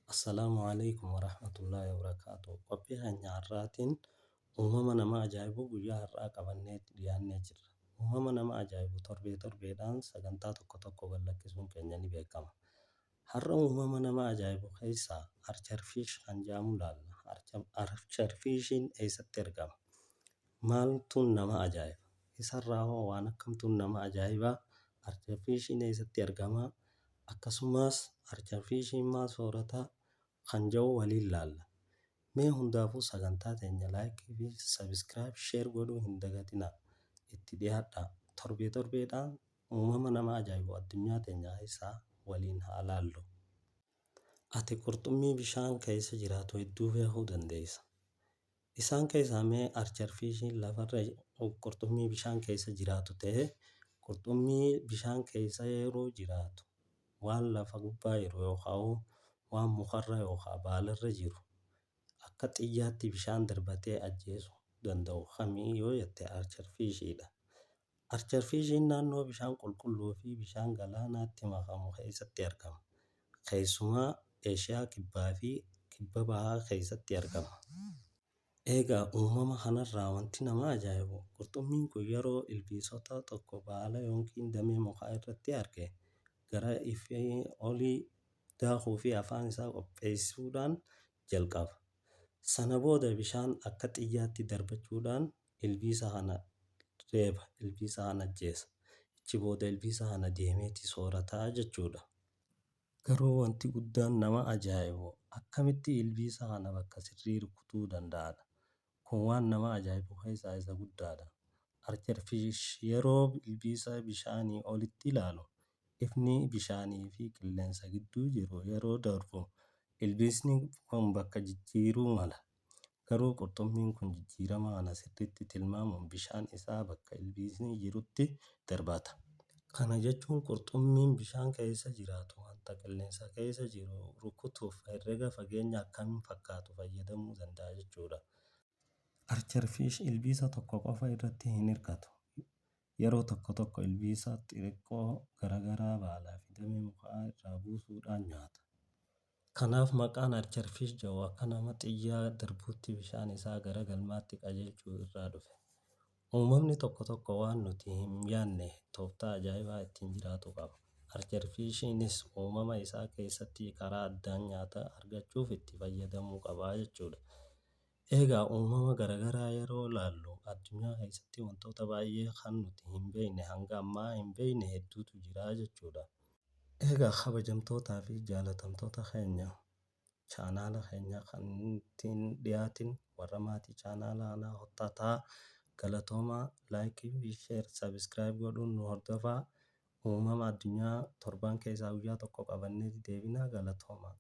Assalamualaikum warahmatullahi wabarakatuh. Qophii keenya har'aatiin uumama nama ajaa'ibu guyyaa har'aa qabannee dhiyaannee jirra. Uumama nama ajaa'ibu torbeedhaan sagantaa tokko gallakkisuun keenya ni beekama. Har'a uumama nama ajaa'ibu keessaa Archerfish kan jedhamu ilaalla. Archerfishiin eessatti argama? Maaltu nama ajaa'iba? Isarraa hoo waan akkamtu nama ajaa'ibaa? Archerfishiin eessatti argama? Akkasumas Archerfishiin maal soorata kan jedhu waliin ilaalla. Mee hundaafuu sagantaa teenya laayikii fi sabiskiraayib sheer godhuu hin dagatinaa. Itti dhiyaadhaa. Torbeedhaan uumama nama ajaa'ibu addunyaa teenya keessaa waliin haa ilaallu. Ati qurxummii bishaan keessa jiraatu hedduu beekuu dandeessa. Isaan keessaa mee Archerfishiin lafarra qurxummii bishaan keessa jiraatu ta'ee qurxummii bishaan keessa yeroo jiraatu waan lafa gubbaa jiru yookaan waan mukarra yookaan baalarra jiru akka xiyyaatti bishaan darbatee ajjeesuu danda'u kamii yoo jette Archerfishiidha. Archerfishiin naannoo bishaan qulqulluu fi bishaan galaanaatti makamu keessatti argama. Keessumaa Eeshiyaa kibbaa fi kibba bahaa keessatti argama. Egaa uumama kanarraa wanti nama ajaa'ibu qurxummiin kun yeroo ilbiisota tokko baala yookiin damee mukaa irratti arge gara ifee olii daakuu fi afaan isaa qopheessuudhaan jalqaba. Sana booda bishaan akka xiyyaatti darbachuudhaan ilbiisa kana reeba, ilbiisa kana ajjeesa. Achi booda ilbiisa kana deemeeti soorataa jechuudha. Garuu wanti guddaan nama ajaa'ibu akkamitti ilbiisa kana bakka sirrii rukutuu danda'adha. Kun waan nama ajaa'ibu keessaa isa guddaadha. Archerfish yeroo ilbiisa bishaanii olitti ilaalu ifni bishaanii fi qilleensa gidduu jiru yeroo darbu ilbiisni kun bakka jijjiiruu mala. Garuu qurxummiin kun jijjiirama kana sirriitti tilmaamuun bishaan isaa bakka ilbiisni jirutti darbata. Kana jechuun qurxummiin bishaan keessa jiraatu wanta qilleensa keessa jiru rukutuuf herrega fageenya akkamiin fakkaatu fayyadamuu danda'a jechuudha. Archerfish ilbiisa tokko qofa irratti hin hirkatu. Yeroo tokko ilbiisa xixiqqoo garaagaraa baalaa fi damee mukaa irraa buusuudhaan nyaata. Kanaaf maqaan Archerfish jedhu akka nama xiyyaa darbuutti bishaan isaa gara galmaatti qajeelchuu irraa dhufe. Uumamni tokko waan nuti hin yaadne tooftaa ajaa'ibaa ittiin jiraatu qaba. Archerfishiinis uumama isaa keessatti karaa addaan nyaata argachuuf itti fayyadamuu qaba jechuudha. Egaa uumama garaagaraa yeroo ilaallu addunyaa keessatti wantoota baay'ee kan nuti hin beekne hanga ammaa hin beekne hedduutu jira jechuudha. Egaa kabajamtootaa fi jaalatamtoota keenya chaanaala keenya kan ittiin dhiyaatin warra maatii chaanaala kanaa hottataa galatoomaa laayikii fi sheer sabiskiraayib godhuun nu hordofaa. Uumama addunyaa torban keessaa guyyaa tokko qabannee deebinaa galatoomaa.